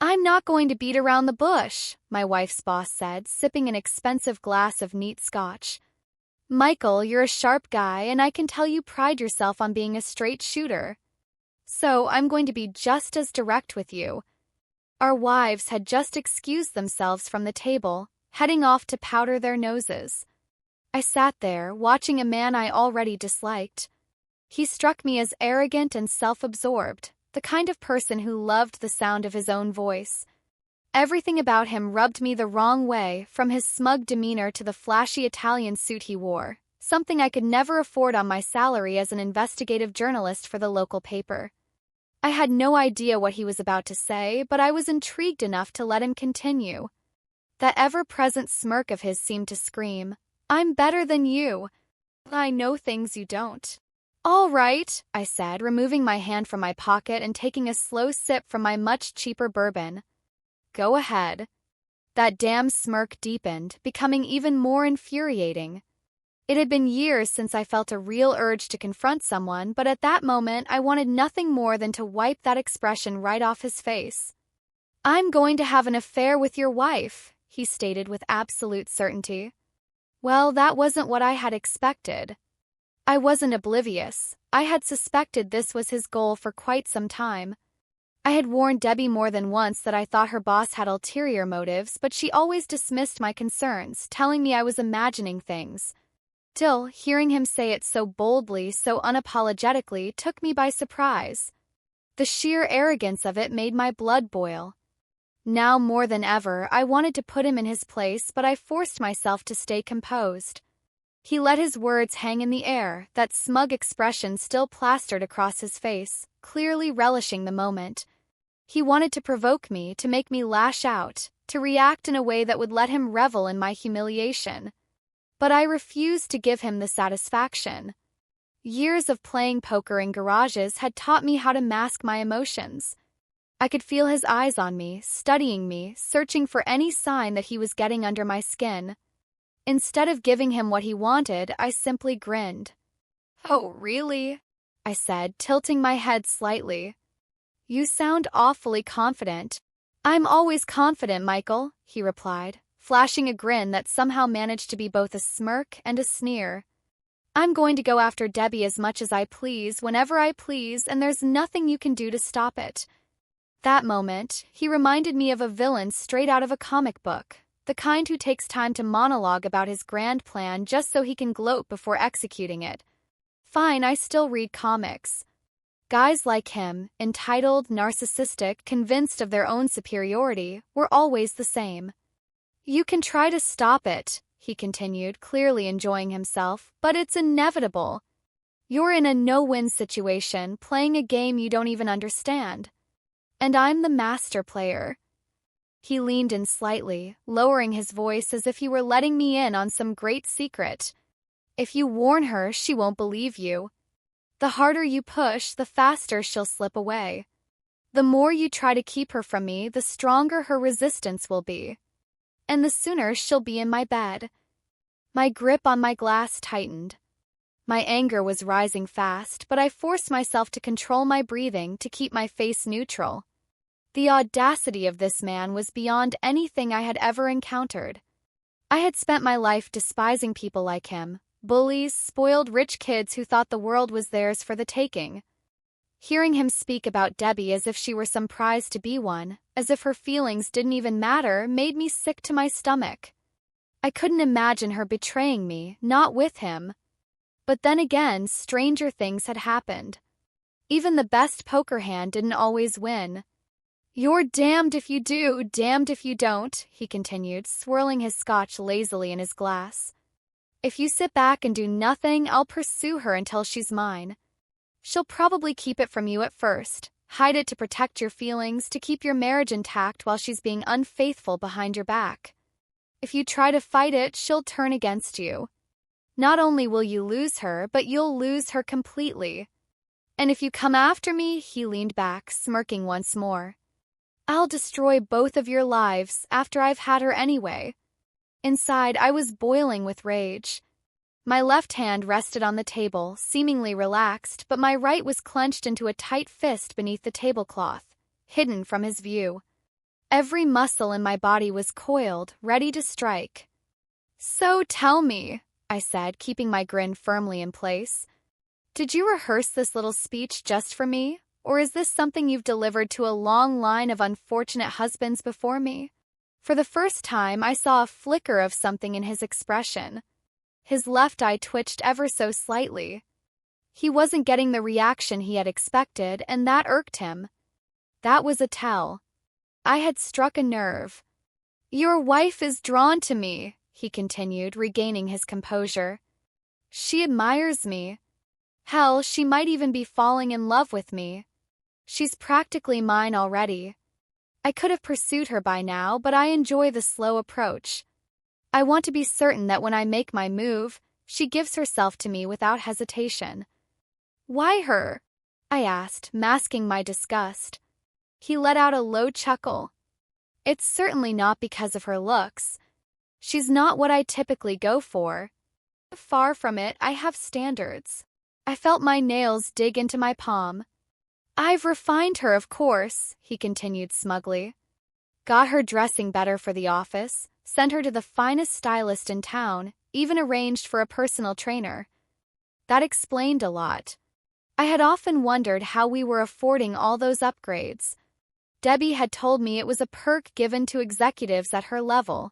I'm not going to beat around the bush, my wife's boss said, sipping an expensive glass of neat scotch. Michael, you're a sharp guy, and I can tell you pride yourself on being a straight shooter. So I'm going to be just as direct with you. Our wives had just excused themselves from the table, heading off to powder their noses. I sat there, watching a man I already disliked. He struck me as arrogant and self-absorbed, the kind of person who loved the sound of his own voice. Everything about him rubbed me the wrong way, from his smug demeanor to the flashy Italian suit he wore, something I could never afford on my salary as an investigative journalist for the local paper. I had no idea what he was about to say, but I was intrigued enough to let him continue. That ever-present smirk of his seemed to scream, "I'm better than you. I know things you don't." "All right," I said, removing my hand from my pocket and taking a slow sip from my much cheaper bourbon. "Go ahead." That damn smirk deepened, becoming even more infuriating. It had been years since I felt a real urge to confront someone, but at that moment I wanted nothing more than to wipe that expression right off his face. "I'm going to have an affair with your wife," he stated with absolute certainty. Well, that wasn't what I had expected. I wasn't oblivious. I had suspected this was his goal for quite some time. I had warned Debbie more than once that I thought her boss had ulterior motives, but she always dismissed my concerns, telling me I was imagining things. Still, hearing him say it so boldly, so unapologetically, took me by surprise. The sheer arrogance of it made my blood boil. Now more than ever, I wanted to put him in his place, but I forced myself to stay composed. He let his words hang in the air, that smug expression still plastered across his face, clearly relishing the moment. He wanted to provoke me, to make me lash out, to react in a way that would let him revel in my humiliation. But I refused to give him the satisfaction. Years of playing poker in garages had taught me how to mask my emotions. I could feel his eyes on me, studying me, searching for any sign that he was getting under my skin. Instead of giving him what he wanted, I simply grinned. "Oh, really?" I said, tilting my head slightly. "You sound awfully confident." "I'm always confident, Michael," he replied, flashing a grin that somehow managed to be both a smirk and a sneer. "I'm going to go after Debbie as much as I please, whenever I please, and there's nothing you can do to stop it." That moment, he reminded me of a villain straight out of a comic book, the kind who takes time to monologue about his grand plan just so he can gloat before executing it. Fine, I still read comics. Guys like him, entitled, narcissistic, convinced of their own superiority, were always the same. "You can try to stop it," he continued, clearly enjoying himself, "but it's inevitable. You're in a no-win situation, playing a game you don't even understand. And I'm the master player." He leaned in slightly, lowering his voice as if he were letting me in on some great secret. "If you warn her, she won't believe you. The harder you push, the faster she'll slip away. The more you try to keep her from me, the stronger her resistance will be. And the sooner she'll be in my bed." My grip on my glass tightened. My anger was rising fast, but I forced myself to control my breathing to keep my face neutral. The audacity of this man was beyond anything I had ever encountered. I had spent my life despising people like him, bullies, spoiled rich kids who thought the world was theirs for the taking. Hearing him speak about Debbie as if she were some prize to be won, as if her feelings didn't even matter, made me sick to my stomach. I couldn't imagine her betraying me, not with him. But then again, stranger things had happened. Even the best poker hand didn't always win. "You're damned if you do, damned if you don't," he continued, swirling his scotch lazily in his glass. "If you sit back and do nothing, I'll pursue her until she's mine. She'll probably keep it from you at first, hide it to protect your feelings, to keep your marriage intact while she's being unfaithful behind your back. If you try to fight it, she'll turn against you. Not only will you lose her, but you'll lose her completely. And if you come after me," he leaned back, smirking once more, "I'll destroy both of your lives after I've had her anyway." Inside, I was boiling with rage. My left hand rested on the table, seemingly relaxed, but my right was clenched into a tight fist beneath the tablecloth, hidden from his view. Every muscle in my body was coiled, ready to strike. "So tell me," I said, keeping my grin firmly in place. "Did you rehearse this little speech just for me, or is this something you've delivered to a long line of unfortunate husbands before me?" For the first time, I saw a flicker of something in his expression. His left eye twitched ever so slightly. He wasn't getting the reaction he had expected, and that irked him. That was a tell. I had struck a nerve. "Your wife is drawn to me," he continued, regaining his composure. "She admires me. Hell, she might even be falling in love with me. She's practically mine already. I could have pursued her by now, but I enjoy the slow approach. I want to be certain that when I make my move, she gives herself to me without hesitation." "Why her?" I asked, masking my disgust. He let out a low chuckle. "It's certainly not because of her looks. She's not what I typically go for. Far from it, I have standards." I felt my nails dig into my palm. "I've refined her, of course," he continued smugly. "Got her dressing better for the office, sent her to the finest stylist in town, even arranged for a personal trainer. That explained a lot. I had often wondered how we were affording all those upgrades. Debbie had told me it was a perk given to executives at her level.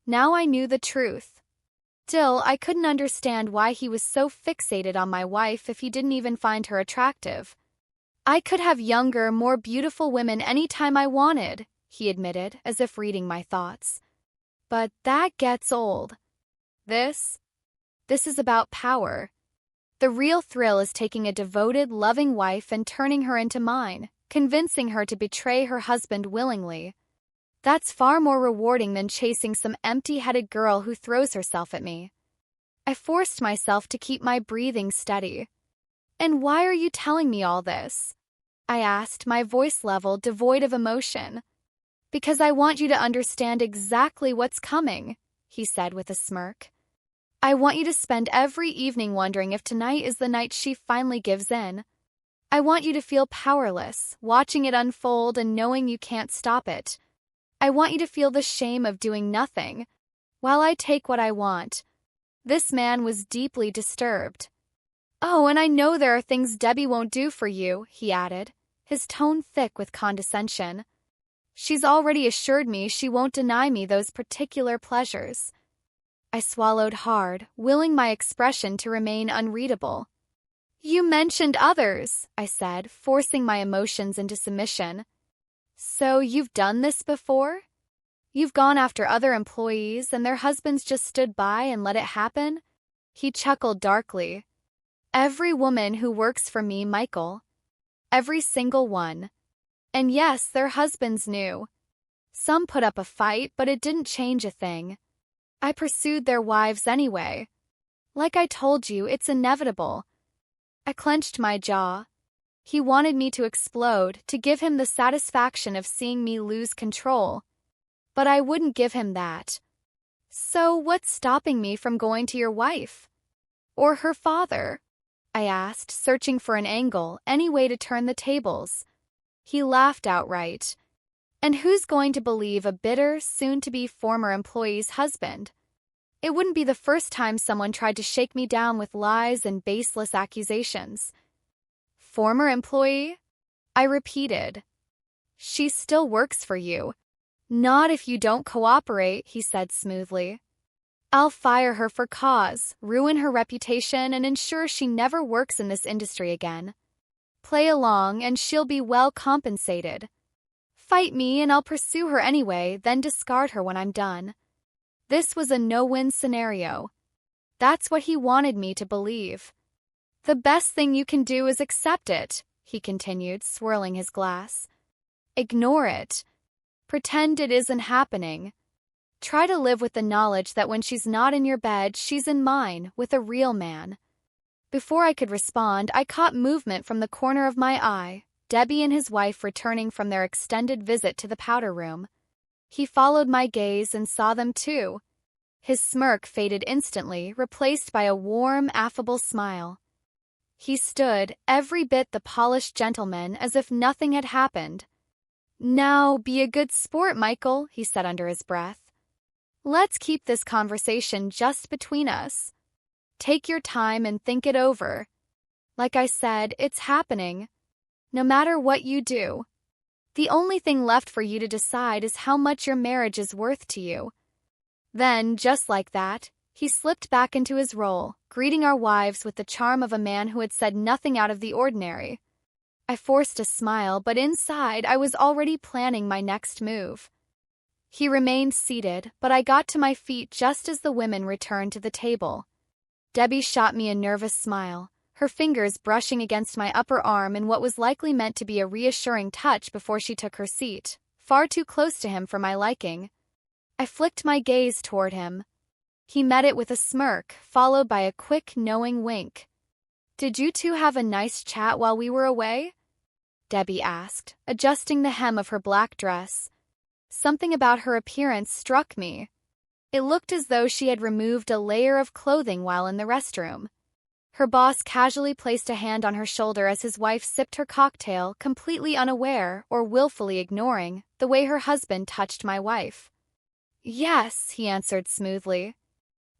Now I knew the truth. Still, I couldn't understand why he was so fixated on my wife if he didn't even find her attractive. "I could have younger, more beautiful women any time I wanted," he admitted, as if reading my thoughts. "But that gets old. This is about power. The real thrill is taking a devoted, loving wife and turning her into mine, convincing her to betray her husband willingly. That's far more rewarding than chasing some empty-headed girl who throws herself at me." I forced myself to keep my breathing steady. "And why are you telling me all this?" I asked, my voice level, devoid of emotion. "Because I want you to understand exactly what's coming," he said with a smirk. "I want you to spend every evening wondering if tonight is the night she finally gives in. I want you to feel powerless, watching it unfold and knowing you can't stop it. I want you to feel the shame of doing nothing, while I take what I want." This man was deeply disturbed. "Oh, and I know there are things Debbie won't do for you," he added, his tone thick with condescension. "She's already assured me she won't deny me those particular pleasures." I swallowed hard, willing my expression to remain unreadable. "You mentioned others," I said, forcing my emotions into submission. "So you've done this before? You've gone after other employees and their husbands just stood by and let it happen?" He chuckled darkly. "Every woman who works for me, Michael. Every single one. And yes, their husbands knew. Some put up a fight, but it didn't change a thing. I pursued their wives anyway. Like I told you, it's inevitable." I clenched my jaw. He wanted me to explode, to give him the satisfaction of seeing me lose control. But I wouldn't give him that. "So what's stopping me from going to your wife? Or her father?" I asked, searching for an angle, any way to turn the tables. He laughed outright. "And who's going to believe a bitter, soon-to-be former employee's husband? It wouldn't be the first time someone tried to shake me down with lies and baseless accusations." "Former employee?" I repeated. "She still works for you." "Not if you don't cooperate," he said smoothly. "I'll fire her for cause, ruin her reputation, and ensure she never works in this industry again. Play along, and she'll be well compensated. Fight me, and I'll pursue her anyway, then discard her when I'm done." This was a no-win scenario. That's what he wanted me to believe. "The best thing you can do is accept it," he continued, swirling his glass. "Ignore it. Pretend it isn't happening. Try to live with the knowledge that when she's not in your bed, she's in mine, with a real man." Before I could respond, I caught movement from the corner of my eye, Debbie and his wife returning from their extended visit to the powder room. He followed my gaze and saw them too. His smirk faded instantly, replaced by a warm, affable smile. He stood, every bit the polished gentleman, as if nothing had happened. Now be a good sport, Michael, he said under his breath. Let's keep this conversation just between us. Take your time and think it over. Like I said, it's happening. No matter what you do. The only thing left for you to decide is how much your marriage is worth to you. Then, just like that, he slipped back into his role, greeting our wives with the charm of a man who had said nothing out of the ordinary. I forced a smile, but inside I was already planning my next move. He remained seated, but I got to my feet just as the women returned to the table. Debbie shot me a nervous smile, her fingers brushing against my upper arm in what was likely meant to be a reassuring touch before she took her seat, far too close to him for my liking. I flicked my gaze toward him. He met it with a smirk, followed by a quick, knowing wink. Did you two have a nice chat while we were away? Debbie asked, adjusting the hem of her black dress. Something about her appearance struck me. It looked as though she had removed a layer of clothing while in the restroom. Her boss casually placed a hand on her shoulder as his wife sipped her cocktail, completely unaware, or willfully ignoring, the way her husband touched my wife. Yes, he answered smoothly.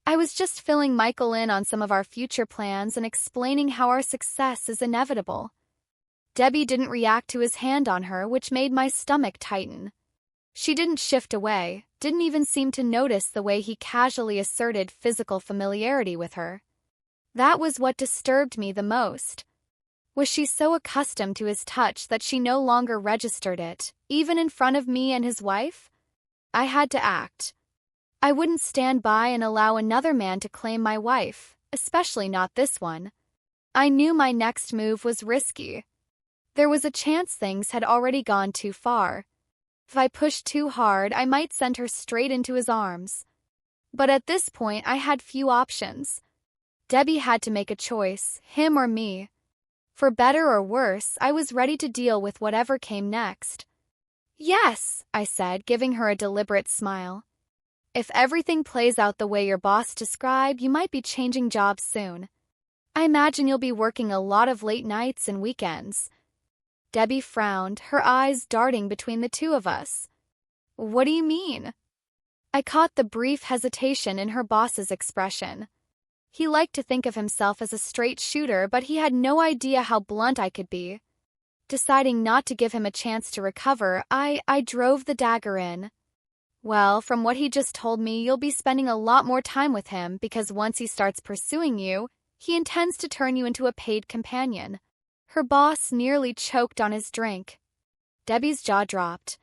I was just filling Michael in on some of our future plans and explaining how our success is inevitable. Debbie didn't react to his hand on her, which made my stomach tighten. She didn't shift away, didn't even seem to notice the way he casually asserted physical familiarity with her. That was what disturbed me the most. Was she so accustomed to his touch that she no longer registered it, even in front of me and his wife? I had to act. I wouldn't stand by and allow another man to claim my wife, especially not this one. I knew my next move was risky. There was a chance things had already gone too far. If I pushed too hard, I might send her straight into his arms. But at this point, I had few options. Debbie had to make a choice, him or me. For better or worse, I was ready to deal with whatever came next. Yes, I said, giving her a deliberate smile. If everything plays out the way your boss described, you might be changing jobs soon. I imagine you'll be working a lot of late nights and weekends. Debbie frowned, her eyes darting between the two of us. What do you mean? I caught the brief hesitation in her boss's expression. He liked to think of himself as a straight shooter, but he had no idea how blunt I could be. Deciding not to give him a chance to recover, I drove the dagger in. Well, from what he just told me, you'll be spending a lot more time with him because once he starts pursuing you, he intends to turn you into a paid companion. Her boss nearly choked on his drink. Debbie's jaw dropped.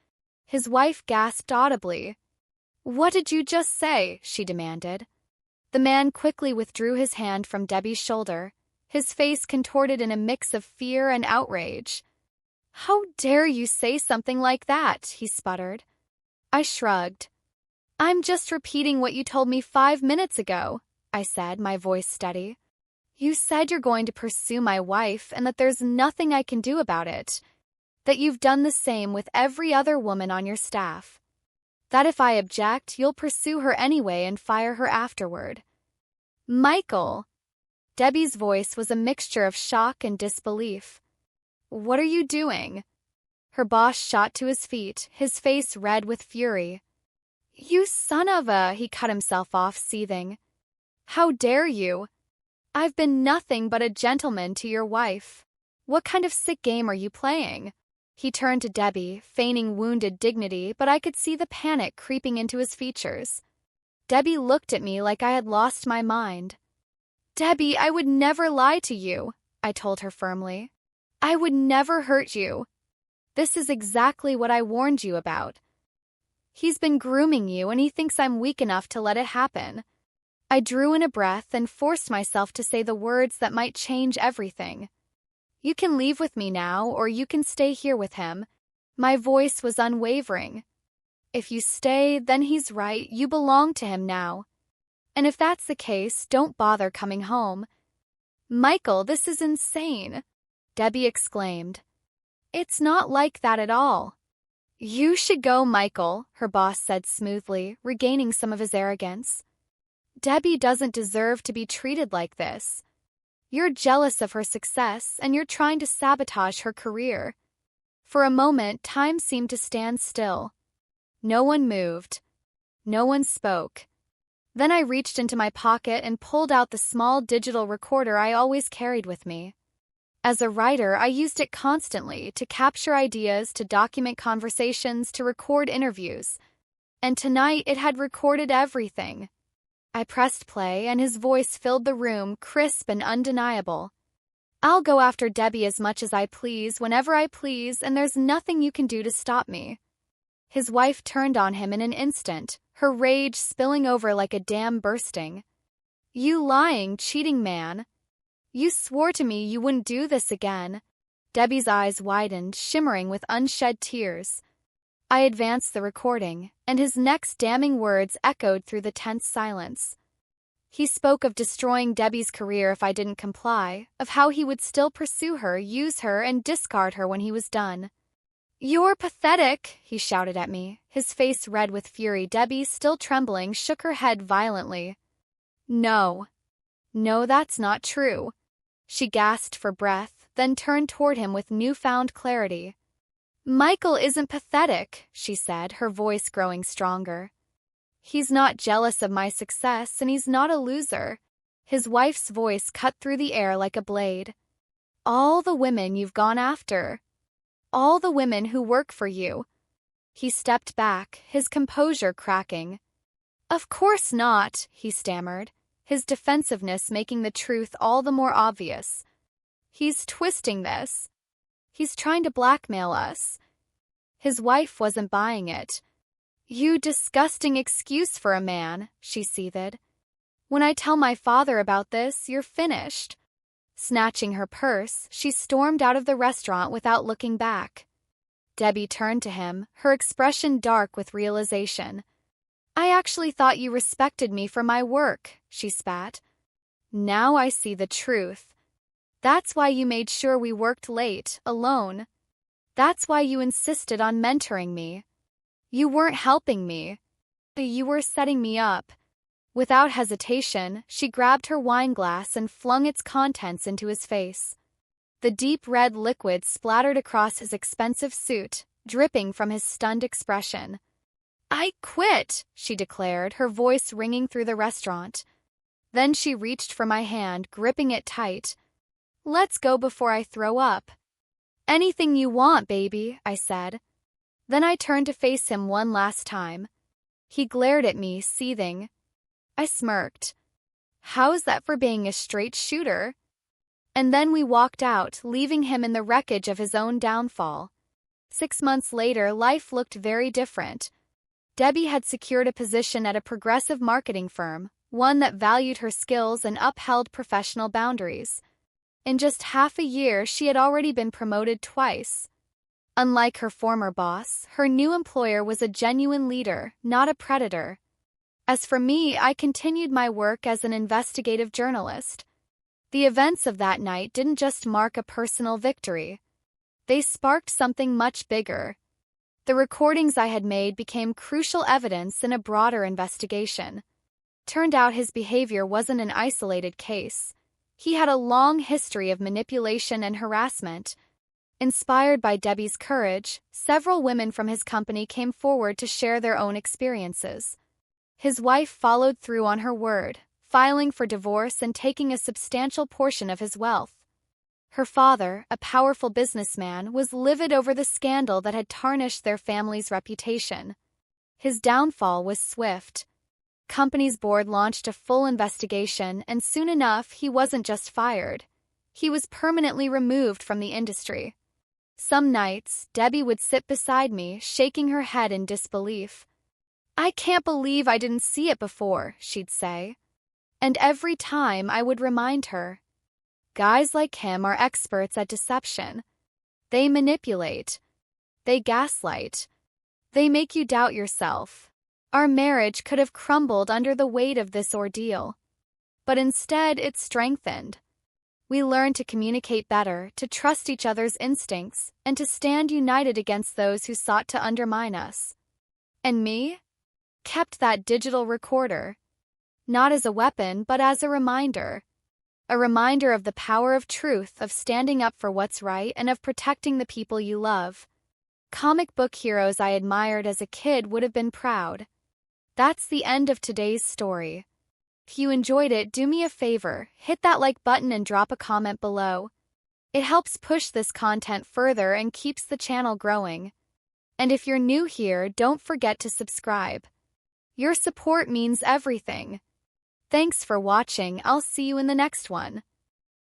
His wife gasped audibly. What did you just say? She demanded. The man quickly withdrew his hand from Debbie's shoulder, his face contorted in a mix of fear and outrage. How dare you say something like that? He sputtered. I shrugged. I'm just repeating what you told me 5 minutes ago, I said, my voice steady. You said you're going to pursue my wife and that there's nothing I can do about it. That you've done the same with every other woman on your staff. That if I object, you'll pursue her anyway and fire her afterward. Michael! Debbie's voice was a mixture of shock and disbelief. What are you doing? Her boss shot to his feet, his face red with fury. You son of a... He cut himself off, seething. How dare you? I've been nothing but a gentleman to your wife. What kind of sick game are you playing? He turned to Debbie, feigning wounded dignity, but I could see the panic creeping into his features. Debbie looked at me like I had lost my mind. Debbie, I would never lie to you, I told her firmly. I would never hurt you. This is exactly what I warned you about. He's been grooming you and he thinks I'm weak enough to let it happen. I drew in a breath and forced myself to say the words that might change everything. You can leave with me now, or you can stay here with him. My voice was unwavering. If you stay, then he's right, you belong to him now. And if that's the case, don't bother coming home. Michael, this is insane, Debbie exclaimed. It's not like that at all. You should go, Michael, her boss said smoothly, regaining some of his arrogance. Debbie doesn't deserve to be treated like this. You're jealous of her success, and you're trying to sabotage her career. For a moment, time seemed to stand still. No one moved. No one spoke. Then I reached into my pocket and pulled out the small digital recorder I always carried with me. As a writer, I used it constantly to capture ideas, to document conversations, to record interviews. And tonight it had recorded everything. I pressed play, and his voice filled the room, crisp and undeniable. "I'll go after Debbie as much as I please, whenever I please, and there's nothing you can do to stop me." His wife turned on him in an instant, her rage spilling over like a dam bursting. "You lying, cheating man. You swore to me you wouldn't do this again." Debbie's eyes widened, shimmering with unshed tears. I advanced the recording, and his next damning words echoed through the tense silence. He spoke of destroying Debbie's career if I didn't comply, of how he would still pursue her, use her, and discard her when he was done. "You're pathetic," he shouted at me, his face red with fury. Debbie, still trembling, shook her head violently. No, that's not true." She gasped for breath, then turned toward him with newfound clarity. "Michael isn't pathetic," she said, her voice growing stronger. "He's not jealous of my success, and he's not a loser." His wife's voice cut through the air like a blade. "All the women you've gone after. All the women who work for you." He stepped back, his composure cracking. "Of course not," he stammered, his defensiveness making the truth all the more obvious. "He's twisting this. He's trying to blackmail us." His wife wasn't buying it. "You disgusting excuse for a man," she seethed. "When I tell my father about this, you're finished." Snatching her purse, she stormed out of the restaurant without looking back. Debbie turned to him, her expression dark with realization. "I actually thought you respected me for my work," she spat. "Now I see the truth. That's why you made sure we worked late, alone. That's why you insisted on mentoring me. You weren't helping me. You were setting me up." Without hesitation, she grabbed her wine glass and flung its contents into his face. The deep red liquid splattered across his expensive suit, dripping from his stunned expression. "I quit," she declared, her voice ringing through the restaurant. Then she reached for my hand, gripping it tight. "Let's go before I throw up." "Anything you want, baby," I said. Then I turned to face him one last time. He glared at me, seething. I smirked. "How's that for being a straight shooter?" And then we walked out, leaving him in the wreckage of his own downfall. 6 months later, life looked very different. Debbie had secured a position at a progressive marketing firm, one that valued her skills and upheld professional boundaries. In just half a year, she had already been promoted twice. Unlike her former boss, her new employer was a genuine leader, not a predator. As for me, I continued my work as an investigative journalist. The events of that night didn't just mark a personal victory. They sparked something much bigger. The recordings I had made became crucial evidence in a broader investigation. Turned out his behavior wasn't an isolated case. He had a long history of manipulation and harassment. Inspired by Debbie's courage, several women from his company came forward to share their own experiences. His wife followed through on her word, filing for divorce and taking a substantial portion of his wealth. Her father, a powerful businessman, was livid over the scandal that had tarnished their family's reputation. His downfall was swift. Company's board launched a full investigation, and soon enough, he wasn't just fired. He was permanently removed from the industry. Some nights, Debbie would sit beside me, shaking her head in disbelief. "I can't believe I didn't see it before," she'd say. And every time I would remind her, guys like him are experts at deception. They manipulate. They gaslight. They make you doubt yourself. Our marriage could have crumbled under the weight of this ordeal. But instead, it strengthened. We learned to communicate better, to trust each other's instincts, and to stand united against those who sought to undermine us. And me? Kept that digital recorder. Not as a weapon, but as a reminder. A reminder of the power of truth, of standing up for what's right, and of protecting the people you love. Comic book heroes I admired as a kid would have been proud. That's the end of today's story. If you enjoyed it, do me a favor, hit that like button and drop a comment below. It helps push this content further and keeps the channel growing. And if you're new here, don't forget to subscribe. Your support means everything. Thanks for watching. I'll see you in the next one.